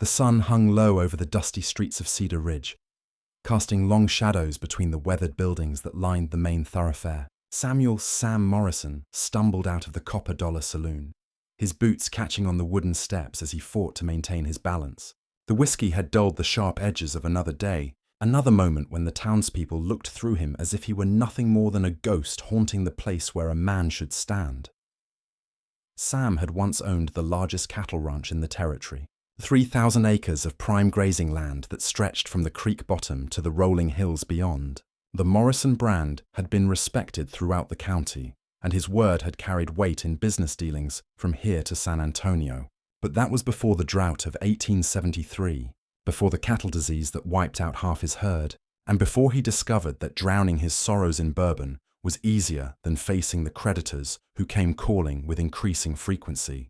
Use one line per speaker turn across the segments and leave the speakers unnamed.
The sun hung low over the dusty streets of Cedar Ridge, casting long shadows between the weathered buildings that lined the main thoroughfare. Sam Morrison stumbled out of the Copper Dollar Saloon, his boots catching on the wooden steps as he fought to maintain his balance. The whiskey had dulled the sharp edges of another day, another moment when the townspeople looked through him as if he were nothing more than a ghost haunting the place where a man should stand. Sam had once owned the largest cattle ranch in the territory, 3,000 acres of prime grazing land that stretched from the creek bottom to the rolling hills beyond. The Morrison brand had been respected throughout the county, and his word had carried weight in business dealings from here to San Antonio. But that was before the drought of 1873, before the cattle disease that wiped out half his herd, and before he discovered that drowning his sorrows in bourbon was easier than facing the creditors who came calling with increasing frequency.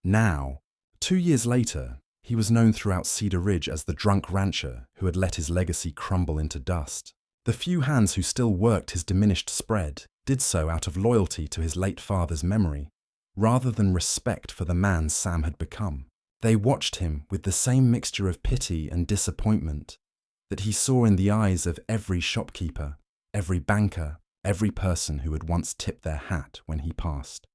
Now, 2 years later, he was known throughout Cedar Ridge as the drunk rancher who had let his legacy crumble into dust. The few hands who still worked his diminished spread did so out of loyalty to his late father's memory, rather than respect for the man Sam had become. They watched him with the same mixture of pity and disappointment that he saw in the eyes of every shopkeeper, every banker, every person who had once tipped their hat when he passed.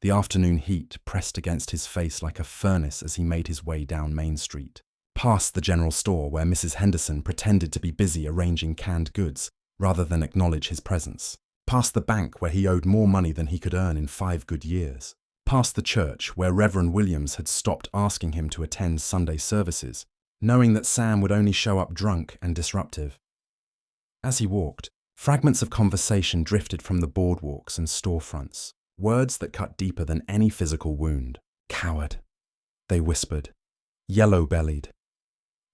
The afternoon heat pressed against his face like a furnace as he made his way down Main Street, past the general store where Mrs. Henderson pretended to be busy arranging canned goods rather than acknowledge his presence, past the bank where he owed more money than he could earn in 5 good years, past the church where Reverend Williams had stopped asking him to attend Sunday services, knowing that Sam would only show up drunk and disruptive. As he walked, fragments of conversation drifted from the boardwalks and storefronts, words that cut deeper than any physical wound. Coward, they whispered. Yellow-bellied.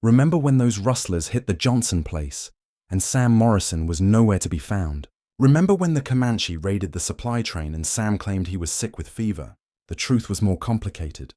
Remember when those rustlers hit the Johnson place and Sam Morrison was nowhere to be found? Remember when the Comanche raided the supply train and Sam claimed he was sick with fever? The truth was more complicated,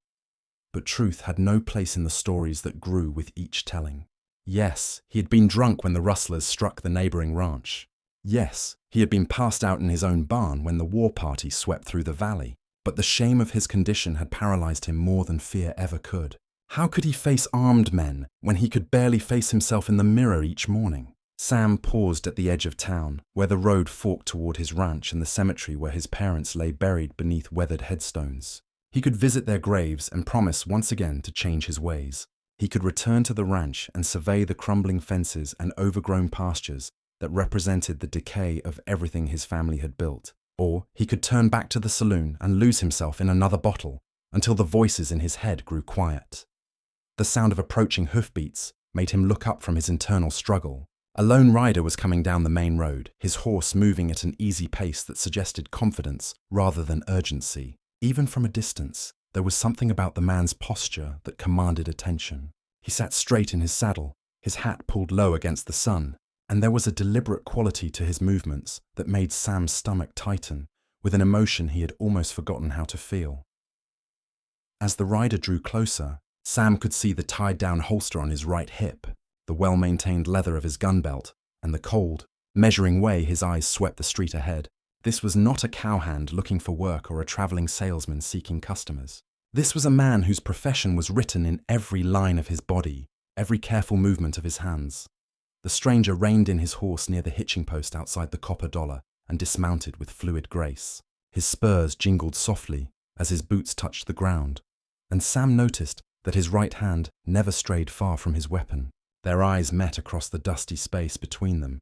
but truth had no place in the stories that grew with each telling. Yes, he had been drunk when the rustlers struck the neighboring ranch. Yes, he had been passed out in his own barn when the war party swept through the valley, but the shame of his condition had paralyzed him more than fear ever could. How could he face armed men when he could barely face himself in the mirror each morning? Sam paused at the edge of town, where the road forked toward his ranch and the cemetery where his parents lay buried beneath weathered headstones. He could visit their graves and promise once again to change his ways. He could return to the ranch and survey the crumbling fences and overgrown pastures that represented the decay of everything his family had built. Or he could turn back to the saloon and lose himself in another bottle until the voices in his head grew quiet. The sound of approaching hoofbeats made him look up from his internal struggle. A lone rider was coming down the main road, his horse moving at an easy pace that suggested confidence rather than urgency. Even from a distance, there was something about the man's posture that commanded attention. He sat straight in his saddle, his hat pulled low against the sun, and there was a deliberate quality to his movements that made Sam's stomach tighten with an emotion he had almost forgotten how to feel. As the rider drew closer, Sam could see the tied-down holster on his right hip, the well-maintained leather of his gun belt, and the cold, measuring way his eyes swept the street ahead. This was not a cowhand looking for work or a traveling salesman seeking customers. This was a man whose profession was written in every line of his body, every careful movement of his hands. The stranger reined in his horse near the hitching post outside the Copper Dollar and dismounted with fluid grace. His spurs jingled softly as his boots touched the ground, and Sam noticed that his right hand never strayed far from his weapon. Their eyes met across the dusty space between them,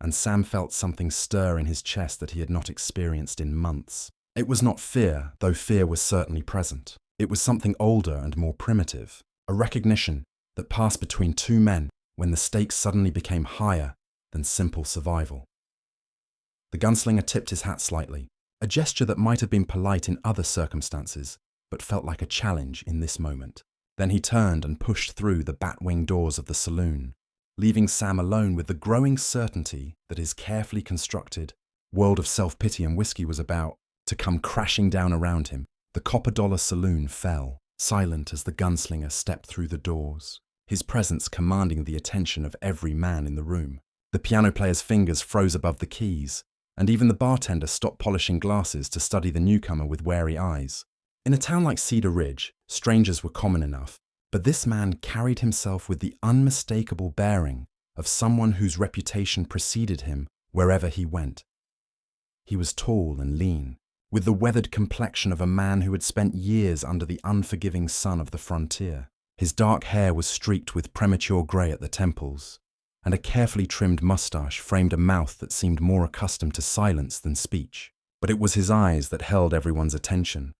and Sam felt something stir in his chest that he had not experienced in months. It was not fear, though fear was certainly present. It was something older and more primitive, a recognition that passed between two men when the stakes suddenly became higher than simple survival. The gunslinger tipped his hat slightly, a gesture that might have been polite in other circumstances, but felt like a challenge in this moment. Then he turned and pushed through the bat-wing doors of the saloon, leaving Sam alone with the growing certainty that his carefully constructed world of self-pity and whiskey was about to come crashing down around him. The Copper Dollar Saloon fell, silent as the gunslinger stepped through the doors, his presence commanding the attention of every man in the room. The piano player's fingers froze above the keys, and even the bartender stopped polishing glasses to study the newcomer with wary eyes. In a town like Cedar Ridge, strangers were common enough, but this man carried himself with the unmistakable bearing of someone whose reputation preceded him wherever he went. He was tall and lean, with the weathered complexion of a man who had spent years under the unforgiving sun of the frontier. His dark hair was streaked with premature grey at the temples, and a carefully trimmed moustache framed a mouth that seemed more accustomed to silence than speech. But it was his eyes that held everyone's attention,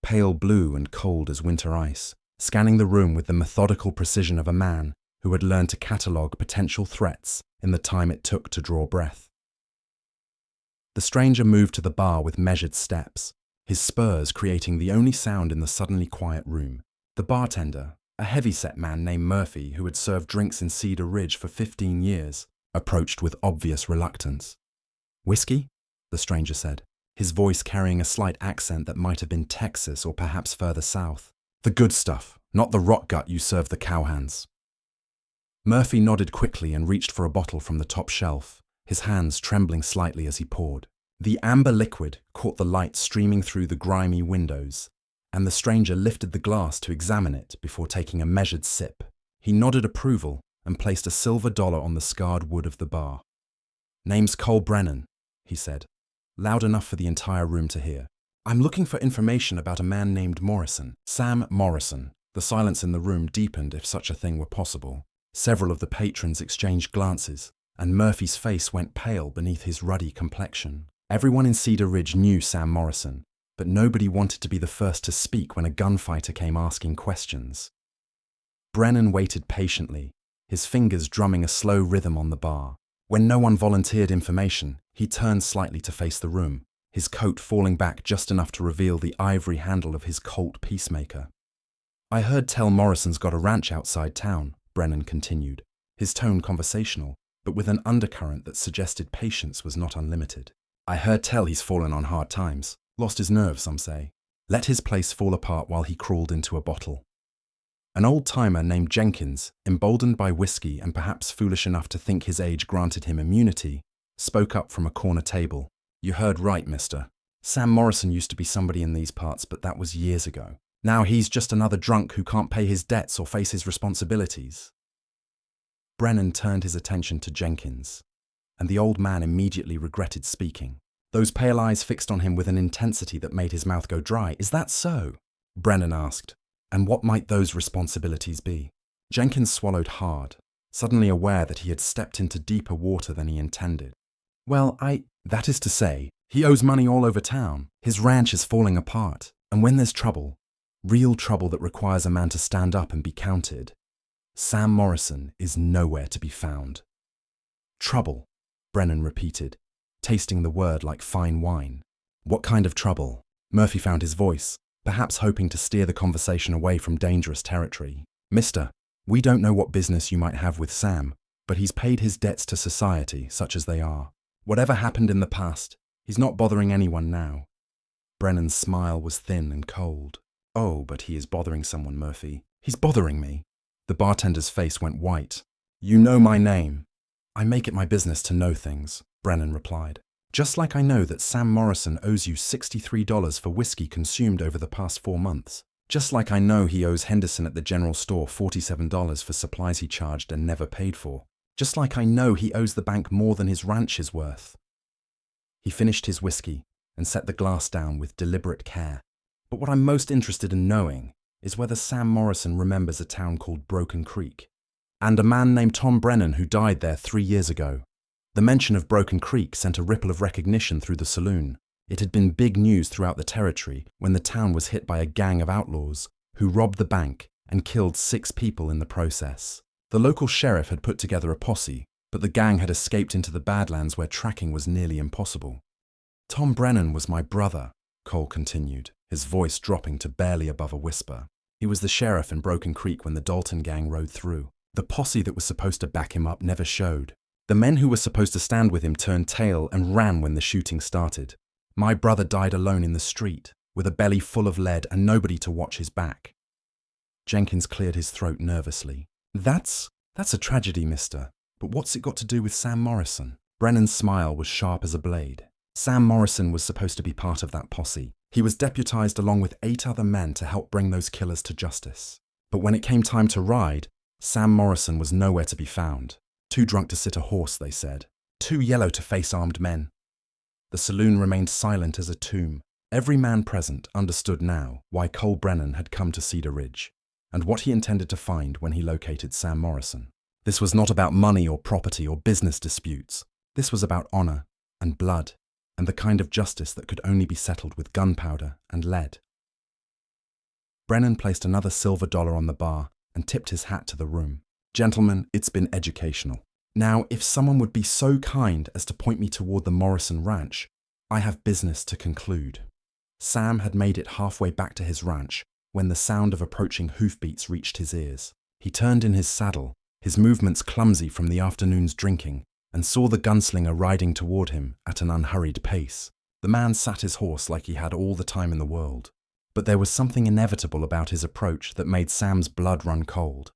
pale blue and cold as winter ice, scanning the room with the methodical precision of a man who had learned to catalogue potential threats in the time it took to draw breath. The stranger moved to the bar with measured steps, his spurs creating the only sound in the suddenly quiet room. The bartender, a heavy-set man named Murphy who had served drinks in Cedar Ridge for 15 years, approached with obvious reluctance. "Whiskey?" the stranger said, his voice carrying a slight accent that might have been Texas or perhaps further south. "The good stuff, not the rot gut you serve the cowhands." Murphy nodded quickly and reached for a bottle from the top shelf, his hands trembling slightly as he poured. The amber liquid caught the light streaming through the grimy windows, and the stranger lifted the glass to examine it before taking a measured sip. He nodded approval and placed a silver dollar on the scarred wood of the bar. "Name's Cole Brennan," he said, loud enough for the entire room to hear. "I'm looking for information about a man named Morrison." Sam Morrison. The silence in the room deepened if such a thing were possible. Several of the patrons exchanged glances, and Murphy's face went pale beneath his ruddy complexion. Everyone in Cedar Ridge knew Sam Morrison, but nobody wanted to be the first to speak when a gunfighter came asking questions. Brennan waited patiently, his fingers drumming a slow rhythm on the bar. When no one volunteered information, he turned slightly to face the room, his coat falling back just enough to reveal the ivory handle of his Colt Peacemaker. "I heard tell Morrison's got a ranch outside town," Brennan continued, his tone conversational, but with an undercurrent that suggested patience was not unlimited. "I heard tell he's fallen on hard times. Lost his nerve, some say. Let his place fall apart while he crawled into a bottle." An old-timer named Jenkins, emboldened by whiskey and perhaps foolish enough to think his age granted him immunity, spoke up from a corner table. "You heard right, mister. Sam Morrison used to be somebody in these parts, but that was years ago. Now he's just another drunk who can't pay his debts or face his responsibilities." Brennan turned his attention to Jenkins, and the old man immediately regretted speaking. Those pale eyes fixed on him with an intensity that made his mouth go dry. "Is that so?" Brennan asked. "And what might those responsibilities be?" Jenkins swallowed hard, suddenly aware that he had stepped into deeper water than he intended. "Well, that is to say, he owes money all over town. His ranch is falling apart, and when there's trouble, real trouble that requires a man to stand up and be counted, Sam Morrison is nowhere to be found." "Trouble," Brennan repeated, tasting the word like fine wine. "What kind of trouble?" Murphy found his voice, perhaps hoping to steer the conversation away from dangerous territory. "Mister, we don't know what business you might have with Sam, but he's paid his debts to society, such as they are. Whatever happened in the past, he's not bothering anyone now." Brennan's smile was thin and cold. "Oh, but he is bothering someone, Murphy. He's bothering me." The bartender's face went white. "You know my name." "I make it my business to know things," Brennan replied. "Just like I know that Sam Morrison owes you $63 for whiskey consumed over the past 4 months. Just like I know he owes Henderson at the general store $47 for supplies he charged and never paid for. Just like I know he owes the bank more than his ranch is worth." He finished his whiskey and set the glass down with deliberate care. "But what I'm most interested in knowing is whether Sam Morrison remembers a town called Broken Creek, and a man named Tom Brennan who died there 3 years ago." The mention of Broken Creek sent a ripple of recognition through the saloon. It had been big news throughout the territory when the town was hit by a gang of outlaws who robbed the bank and killed 6 people in the process. The local sheriff had put together a posse, but the gang had escaped into the Badlands where tracking was nearly impossible. "Tom Brennan was my brother," Cole continued, his voice dropping to barely above a whisper. "He was the sheriff in Broken Creek when the Dalton gang rode through. The posse that was supposed to back him up never showed. The men who were supposed to stand with him turned tail and ran when the shooting started. My brother died alone in the street, with a belly full of lead and nobody to watch his back." Jenkins cleared his throat nervously. That's a tragedy, mister. But what's it got to do with Sam Morrison?" Brennan's smile was sharp as a blade. "Sam Morrison was supposed to be part of that posse. He was deputized along with 8 other men to help bring those killers to justice. But when it came time to ride, Sam Morrison was nowhere to be found. Too drunk to sit a horse, they said. Too yellow to face armed men. The saloon remained silent as a tomb. Every man present understood now why Cole Brennan had come to Cedar Ridge, and what he intended to find when he located Sam Morrison. This was not about money or property or business disputes. This was about honor and blood, and the kind of justice that could only be settled with gunpowder and lead. Brennan placed another silver dollar on the bar and tipped his hat to the room. Gentlemen, it's been educational. Now, if someone would be so kind as to point me toward the Morrison Ranch, I have business to conclude. Sam had made it halfway back to his ranch when the sound of approaching hoofbeats reached his ears. He turned in his saddle, his movements clumsy from the afternoon's drinking, and saw the gunslinger riding toward him at an unhurried pace. The man sat his horse like he had all the time in the world. But there was something inevitable about his approach that made Sam's blood run cold.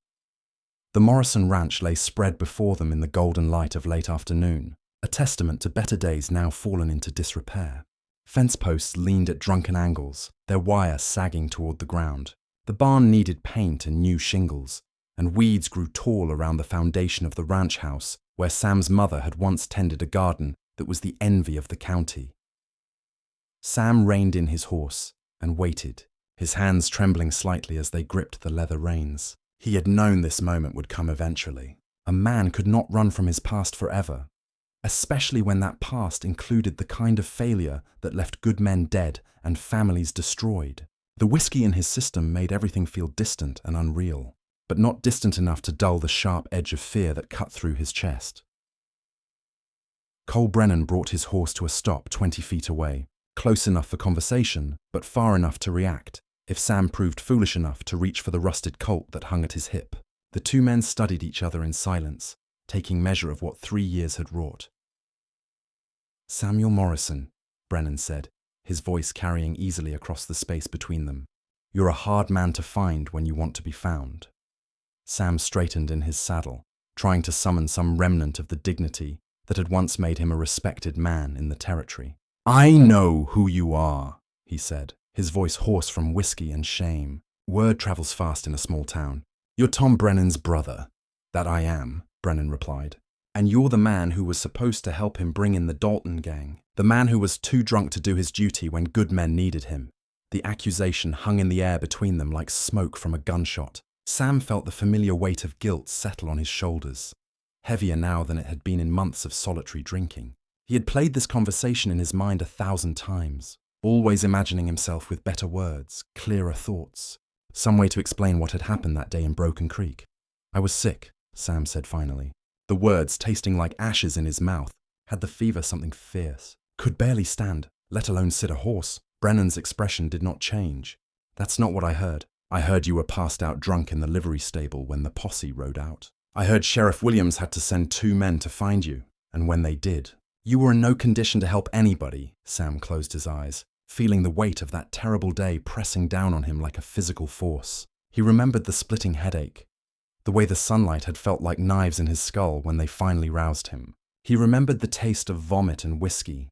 The Morrison Ranch lay spread before them in the golden light of late afternoon, a testament to better days now fallen into disrepair. Fence posts leaned at drunken angles, their wire sagging toward the ground. The barn needed paint and new shingles, and weeds grew tall around the foundation of the ranch house where Sam's mother had once tended a garden that was the envy of the county. Sam reined in his horse and waited, his hands trembling slightly as they gripped the leather reins. He had known this moment would come eventually. A man could not run from his past forever, especially when that past included the kind of failure that left good men dead and families destroyed. The whiskey in his system made everything feel distant and unreal, but not distant enough to dull the sharp edge of fear that cut through his chest. Cole Brennan brought his horse to a stop 20 feet away, close enough for conversation, but far enough to react, if Sam proved foolish enough to reach for the rusted Colt that hung at his hip. The two men studied each other in silence, taking measure of what 3 years had wrought. "Samuel Morrison," Brennan said, his voice carrying easily across the space between them. "You're a hard man to find when you want to be found." Sam straightened in his saddle, trying to summon some remnant of the dignity that had once made him a respected man in the territory. "I know who you are," he said, his voice hoarse from whiskey and shame. "Word travels fast in a small town. You're Tom Brennan's brother." "That I am," Brennan replied. "And you're the man who was supposed to help him bring in the Dalton gang, the man who was too drunk to do his duty when good men needed him." The accusation hung in the air between them like smoke from a gunshot. Sam felt the familiar weight of guilt settle on his shoulders, heavier now than it had been in months of solitary drinking. He had played this conversation in his mind 1,000 times, always imagining himself with better words, clearer thoughts, some way to explain what had happened that day in Broken Creek. "I was sick," Sam said finally. The words, tasting like ashes in his mouth, had the fever something fierce. "Could barely stand, let alone sit a horse." Brennan's expression did not change. "That's not what I heard. I heard you were passed out drunk in the livery stable when the posse rode out. I heard Sheriff Williams had to send 2 men to find you, and when they did, you were in no condition to help anybody." Sam closed his eyes, feeling the weight of that terrible day pressing down on him like a physical force. He remembered the splitting headache, the way the sunlight had felt like knives in his skull when they finally roused him. He remembered the taste of vomit and whiskey,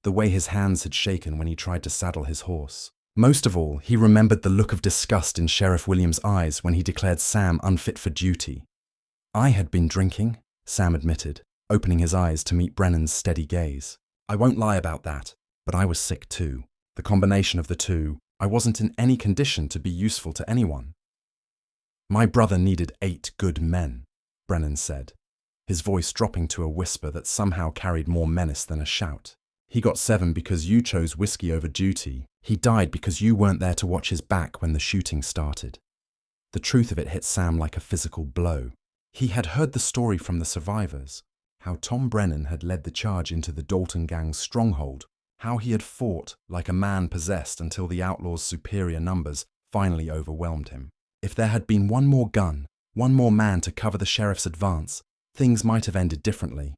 the way his hands had shaken when he tried to saddle his horse. Most of all, he remembered the look of disgust in Sheriff Williams' eyes when he declared Sam unfit for duty. "I had been drinking," Sam admitted, opening his eyes to meet Brennan's steady gaze. "I won't lie about that, but I was sick too. The combination of the two, I wasn't in any condition to be useful to anyone." "My brother needed 8 good men," Brennan said, his voice dropping to a whisper that somehow carried more menace than a shout. "He got 7 because you chose whiskey over duty. He died because you weren't there to watch his back when the shooting started." The truth of it hit Sam like a physical blow. He had heard the story from the survivors, how Tom Brennan had led the charge into the Dalton gang's stronghold, how he had fought like a man possessed until the outlaws' superior numbers finally overwhelmed him. If there had been one more gun, one more man to cover the sheriff's advance, things might have ended differently.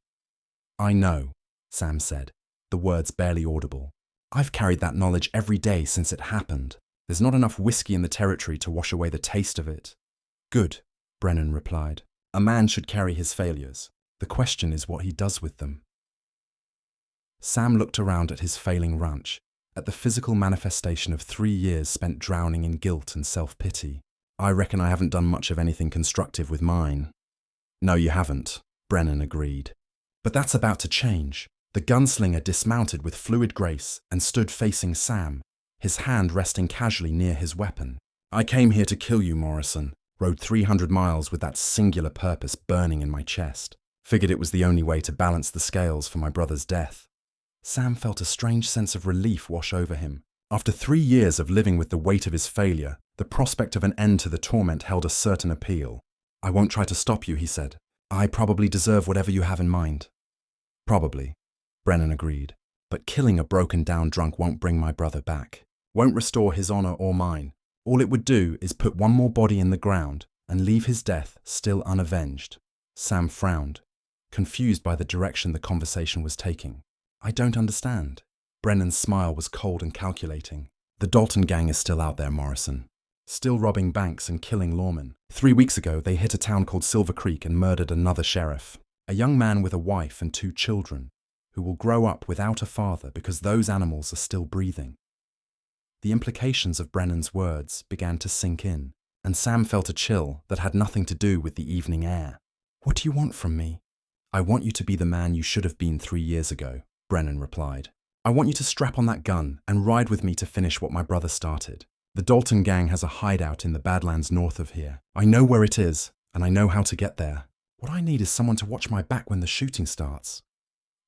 "I know," Sam said, the words barely audible. "I've carried that knowledge every day since it happened. There's not enough whiskey in the territory to wash away the taste of it." "Good," Brennan replied. "A man should carry his failures. The question is what he does with them." Sam looked around at his failing ranch, at the physical manifestation of 3 years spent drowning in guilt and self-pity. I reckon I haven't done much of anything constructive with mine. No, you haven't, Brennan agreed. But that's about to change. The gunslinger dismounted with fluid grace and stood facing Sam, his hand resting casually near his weapon. I came here to kill you, Morrison. Rode 300 miles with that singular purpose burning in my chest. Figured it was the only way to balance the scales for my brother's death. Sam felt a strange sense of relief wash over him. After 3 years of living with the weight of his failure, the prospect of an end to the torment held a certain appeal. I won't try to stop you, he said. I probably deserve whatever you have in mind. Probably, Brennan agreed. But killing a broken-down drunk won't bring my brother back. Won't restore his honor or mine. All it would do is put one more body in the ground and leave his death still unavenged. Sam frowned, confused by the direction the conversation was taking. I don't understand. Brennan's smile was cold and calculating. The Dalton gang is still out there, Morrison. Still robbing banks and killing lawmen. 3 weeks ago, they hit a town called Silver Creek and murdered another sheriff. A young man with a wife and 2 children, who will grow up without a father because those animals are still breathing. The implications of Brennan's words began to sink in, and Sam felt a chill that had nothing to do with the evening air. What do you want from me? I want you to be the man you should have been 3 years ago, Brennan replied. I want you to strap on that gun and ride with me to finish what my brother started. The Dalton gang has a hideout in the Badlands north of here. I know where it is, and I know how to get there. What I need is someone to watch my back when the shooting starts.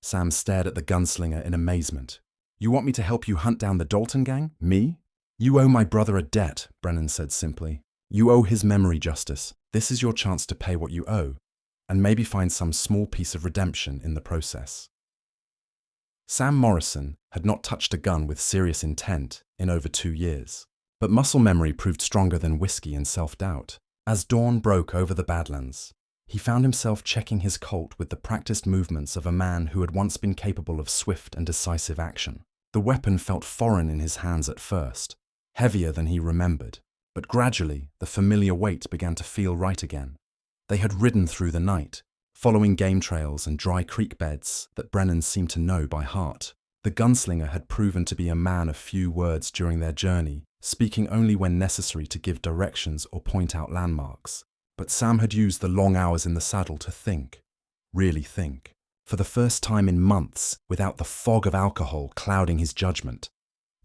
Sam stared at the gunslinger in amazement. You want me to help you hunt down the Dalton gang? Me? You owe my brother a debt, Brennan said simply. You owe his memory justice. This is your chance to pay what you owe, and maybe find some small piece of redemption in the process. Sam Morrison had not touched a gun with serious intent in over 2 years. But muscle memory proved stronger than whiskey and self-doubt. As dawn broke over the Badlands, he found himself checking his Colt with the practiced movements of a man who had once been capable of swift and decisive action. The weapon felt foreign in his hands at first, heavier than he remembered, but gradually the familiar weight began to feel right again. They had ridden through the night, following game trails and dry creek beds that Brennan seemed to know by heart. The gunslinger had proven to be a man of few words during their journey, speaking only when necessary to give directions or point out landmarks. But Sam had used the long hours in the saddle to think, really think, for the first time in months without the fog of alcohol clouding his judgment.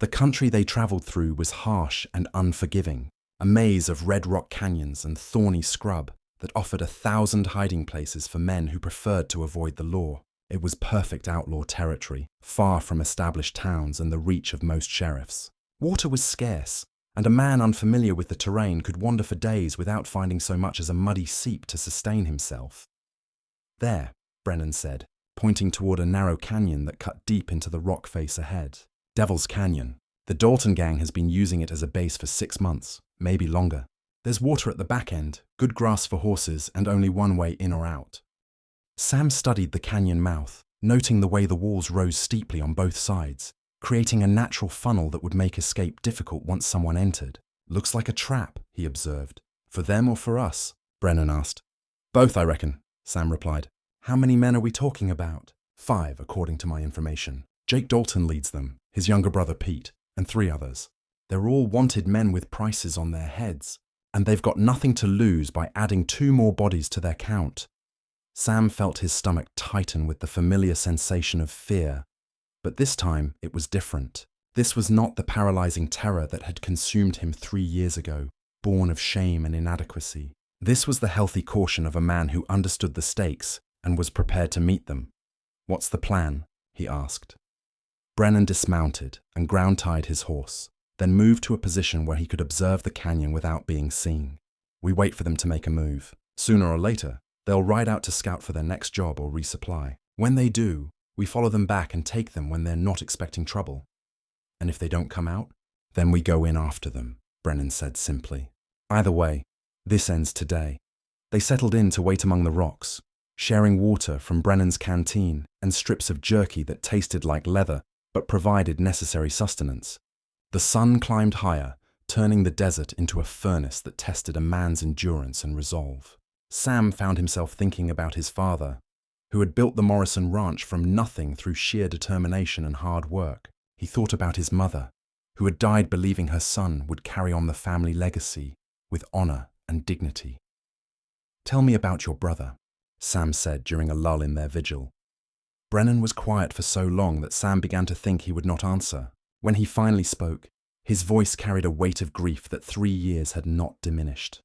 The country they travelled through was harsh and unforgiving, a maze of red rock canyons and thorny scrub that offered 1,000 hiding places for men who preferred to avoid the law. It was perfect outlaw territory, far from established towns and the reach of most sheriffs. Water was scarce, and a man unfamiliar with the terrain could wander for days without finding so much as a muddy seep to sustain himself. There, Brennan said, pointing toward a narrow canyon that cut deep into the rock face ahead. Devil's Canyon. The Dalton gang has been using it as a base for 6 months, maybe longer. There's water at the back end, good grass for horses, and only one way in or out. Sam studied the canyon mouth, noting the way the walls rose steeply on both sides, creating a natural funnel that would make escape difficult once someone entered. Looks like a trap, he observed. For them or for us? Brennan asked. Both, I reckon, Sam replied. How many men are we talking about? 5, according to my information. Jake Dalton leads them, his younger brother Pete, and 3 others. They're all wanted men with prices on their heads, and they've got nothing to lose by adding 2 more bodies to their count. Sam felt his stomach tighten with the familiar sensation of fear. But this time, it was different. This was not the paralyzing terror that had consumed him 3 years ago, born of shame and inadequacy. This was the healthy caution of a man who understood the stakes and was prepared to meet them. What's the plan? He asked. Brennan dismounted and ground-tied his horse, then moved to a position where he could observe the canyon without being seen. We wait for them to make a move. Sooner or later, they'll ride out to scout for their next job or resupply. When they do, we follow them back and take them when they're not expecting trouble. And if they don't come out, then we go in after them, Brennan said simply. Either way, this ends today. They settled in to wait among the rocks, sharing water from Brennan's canteen and strips of jerky that tasted like leather but provided necessary sustenance. The sun climbed higher, turning the desert into a furnace that tested a man's endurance and resolve. Sam found himself thinking about his father, who had built the Morrison Ranch from nothing through sheer determination and hard work. He thought about his mother, who had died believing her son would carry on the family legacy with honor and dignity. "Tell me about your brother," Sam said during a lull in their vigil. Brennan was quiet for so long that Sam began to think he would not answer. When he finally spoke, his voice carried a weight of grief that 3 years had not diminished.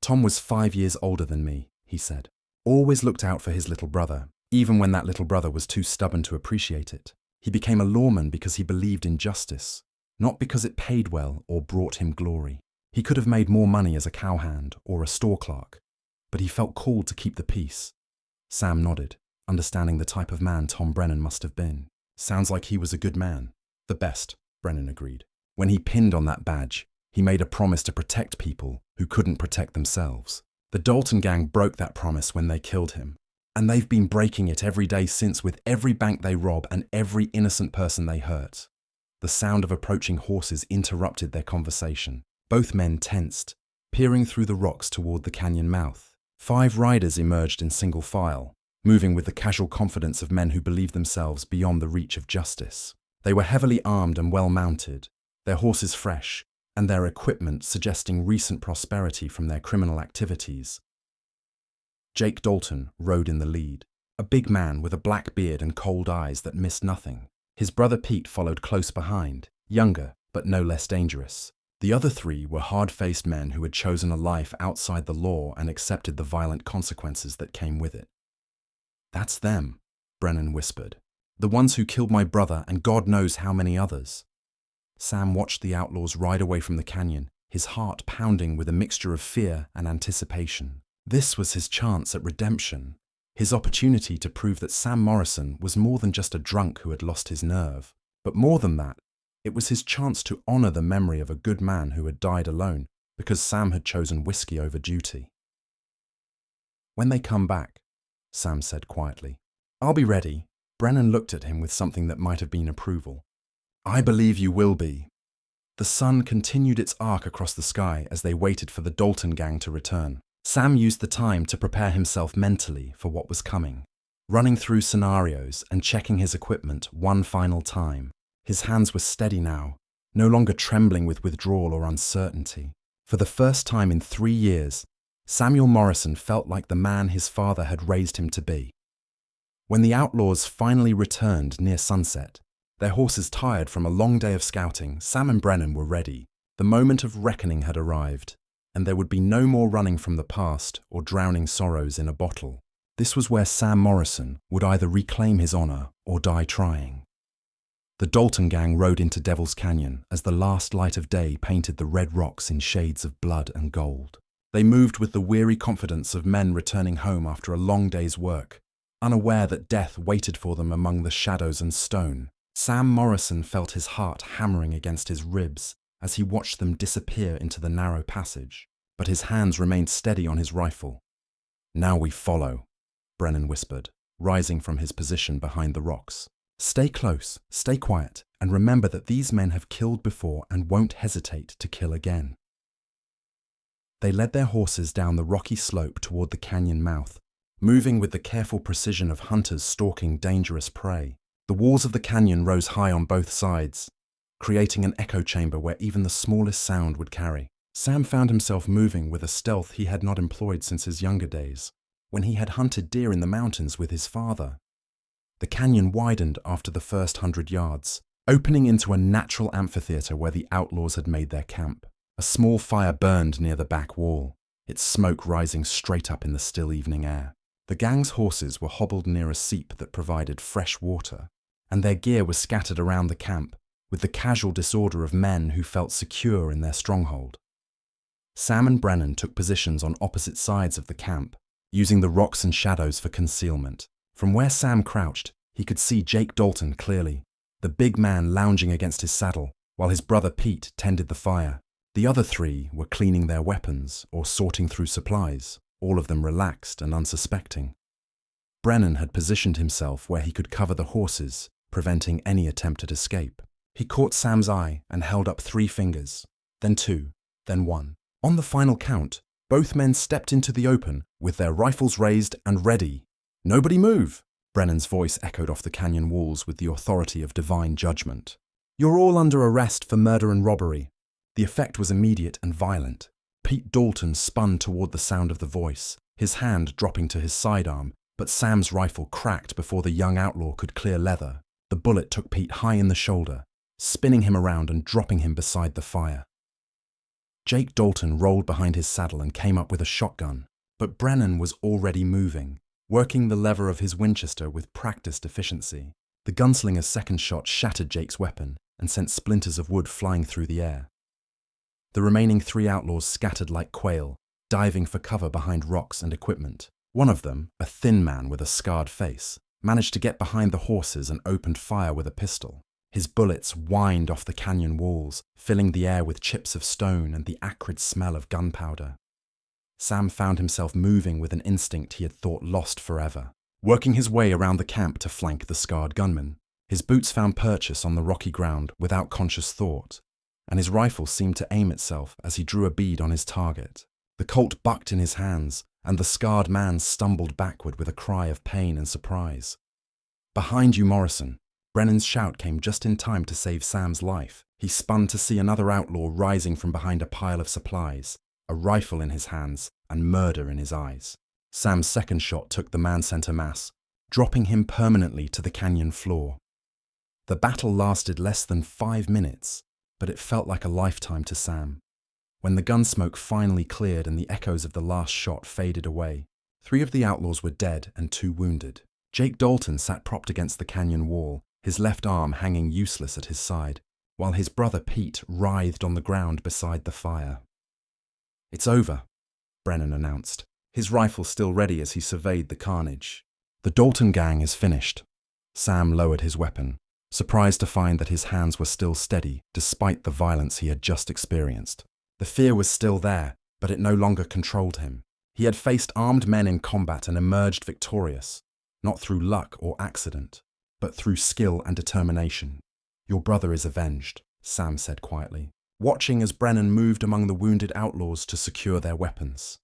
"Tom was 5 years older than me," he said. "Always looked out for his little brother, even when that little brother was too stubborn to appreciate it. He became a lawman because he believed in justice, not because it paid well or brought him glory. He could have made more money as a cowhand or a store clerk, but he felt called to keep the peace." Sam nodded, understanding the type of man Tom Brennan must have been. "Sounds like he was a good man." "The best," Brennan agreed. "When he pinned on that badge, he made a promise to protect people who couldn't protect themselves. The Dalton gang broke that promise when they killed him, and they've been breaking it every day since with every bank they rob and every innocent person they hurt." The sound of approaching horses interrupted their conversation. Both men tensed, peering through the rocks toward the canyon mouth. 5 riders emerged in single file, moving with the casual confidence of men who believe themselves beyond the reach of justice. They were heavily armed and well-mounted, their horses fresh, and their equipment suggesting recent prosperity from their criminal activities. Jake Dalton rode in the lead, a big man with a black beard and cold eyes that missed nothing. His brother Pete followed close behind, younger but no less dangerous. The other 3 were hard-faced men who had chosen a life outside the law and accepted the violent consequences that came with it. "That's them," Brennan whispered. "The ones who killed my brother and God knows how many others." Sam watched the outlaws ride away from the canyon, his heart pounding with a mixture of fear and anticipation. This was his chance at redemption, his opportunity to prove that Sam Morrison was more than just a drunk who had lost his nerve. But more than that, it was his chance to honor the memory of a good man who had died alone because Sam had chosen whiskey over duty. "When they come back," Sam said quietly. "I'll be ready." Brennan looked at him with something that might have been approval. "I believe you will be." The sun continued its arc across the sky as they waited for the Dalton gang to return. Sam used the time to prepare himself mentally for what was coming, running through scenarios and checking his equipment one final time. His hands were steady now, no longer trembling with withdrawal or uncertainty. For the first time in 3 years, Samuel Morrison felt like the man his father had raised him to be. When the outlaws finally returned near sunset, their horses tired from a long day of scouting, Sam and Brennan were ready. The moment of reckoning had arrived, and there would be no more running from the past or drowning sorrows in a bottle. This was where Sam Morrison would either reclaim his honor or die trying. The Dalton gang rode into Devil's Canyon as the last light of day painted the red rocks in shades of blood and gold. They moved with the weary confidence of men returning home after a long day's work, unaware that death waited for them among the shadows and stone. Sam Morrison felt his heart hammering against his ribs as he watched them disappear into the narrow passage, but his hands remained steady on his rifle. "Now we follow," Brennan whispered, rising from his position behind the rocks. "Stay close, stay quiet, and remember that these men have killed before and won't hesitate to kill again." They led their horses down the rocky slope toward the canyon mouth, moving with the careful precision of hunters stalking dangerous prey. The walls of the canyon rose high on both sides, creating an echo chamber where even the smallest sound would carry. Sam found himself moving with a stealth he had not employed since his younger days, when he had hunted deer in the mountains with his father. The canyon widened after the first 100 yards, opening into a natural amphitheater where the outlaws had made their camp. A small fire burned near the back wall, its smoke rising straight up in the still evening air. The gang's horses were hobbled near a seep that provided fresh water, and their gear was scattered around the camp with the casual disorder of men who felt secure in their stronghold. Sam and Brennan took positions on opposite sides of the camp, using the rocks and shadows for concealment. From where Sam crouched, he could see Jake Dalton clearly, the big man lounging against his saddle, while his brother Pete tended the fire. The other 3 were cleaning their weapons or sorting through supplies, all of them relaxed and unsuspecting. Brennan had positioned himself where he could cover the horses, preventing any attempt at escape. He caught Sam's eye and held up 3 fingers, then 2, then 1. On the final count, both men stepped into the open with their rifles raised and ready. "Nobody move!" Brennan's voice echoed off the canyon walls with the authority of divine judgment. "You're all under arrest for murder and robbery." The effect was immediate and violent. Pete Dalton spun toward the sound of the voice, his hand dropping to his sidearm, but Sam's rifle cracked before the young outlaw could clear leather. The bullet took Pete high in the shoulder, spinning him around and dropping him beside the fire. Jake Dalton rolled behind his saddle and came up with a shotgun, but Brennan was already moving, working the lever of his Winchester with practiced efficiency. The gunslinger's second shot shattered Jake's weapon and sent splinters of wood flying through the air. The remaining 3 outlaws scattered like quail, diving for cover behind rocks and equipment. One of them, a thin man with a scarred face, managed to get behind the horses and opened fire with a pistol. His bullets whined off the canyon walls, filling the air with chips of stone and the acrid smell of gunpowder. Sam found himself moving with an instinct he had thought lost forever, working his way around the camp to flank the scarred gunman. His boots found purchase on the rocky ground without conscious thought, and his rifle seemed to aim itself as he drew a bead on his target. The Colt bucked in his hands, and the scarred man stumbled backward with a cry of pain and surprise. "Behind you, Morrison!" Brennan's shout came just in time to save Sam's life. He spun to see another outlaw rising from behind a pile of supplies, a rifle in his hands and murder in his eyes. Sam's second shot took the man center mass, dropping him permanently to the canyon floor. The battle lasted less than 5 minutes, but it felt like a lifetime to Sam. When the gun smoke finally cleared and the echoes of the last shot faded away, 3 of the outlaws were dead and 2 wounded. Jake Dalton sat propped against the canyon wall, his left arm hanging useless at his side, while his brother Pete writhed on the ground beside the fire. "It's over," Brennan announced, his rifle still ready as he surveyed the carnage. "The Dalton gang is finished." Sam lowered his weapon, surprised to find that his hands were still steady despite the violence he had just experienced. The fear was still there, but it no longer controlled him. He had faced armed men in combat and emerged victorious, not through luck or accident, but through skill and determination. "Your brother is avenged," Sam said quietly, watching as Brennan moved among the wounded outlaws to secure their weapons.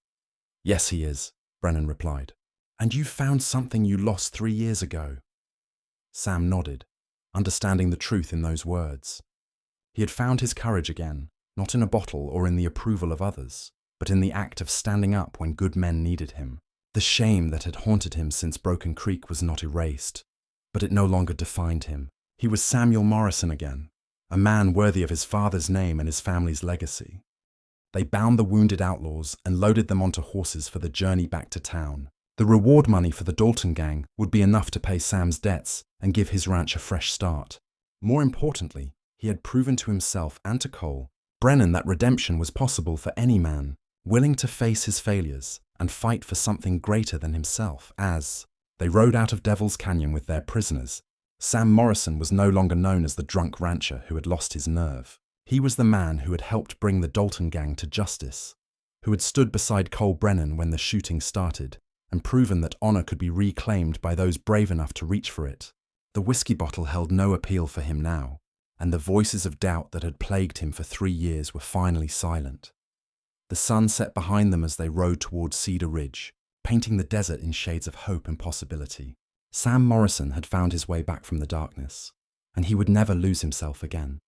"Yes, he is," Brennan replied. "And you found something you lost 3 years ago." Sam nodded, understanding the truth in those words. He had found his courage again, not in a bottle or in the approval of others, but in the act of standing up when good men needed him. The shame that had haunted him since Broken Creek was not erased, but it no longer defined him. He was Samuel Morrison again, a man worthy of his father's name and his family's legacy. They bound the wounded outlaws and loaded them onto horses for the journey back to town. The reward money for the Dalton gang would be enough to pay Sam's debts and give his ranch a fresh start. More importantly, he had proven to himself and to Cole, Brennan, that redemption was possible for any man, willing to face his failures and fight for something greater than himself. As they rode out of Devil's Canyon with their prisoners, Sam Morrison was no longer known as the drunk rancher who had lost his nerve. He was the man who had helped bring the Dalton gang to justice, who had stood beside Cole Brennan when the shooting started, and proven that honor could be reclaimed by those brave enough to reach for it. The whiskey bottle held no appeal for him now, and the voices of doubt that had plagued him for 3 years were finally silent. The sun set behind them as they rode towards Cedar Ridge, painting the desert in shades of hope and possibility. Sam Morrison had found his way back from the darkness, and he would never lose himself again.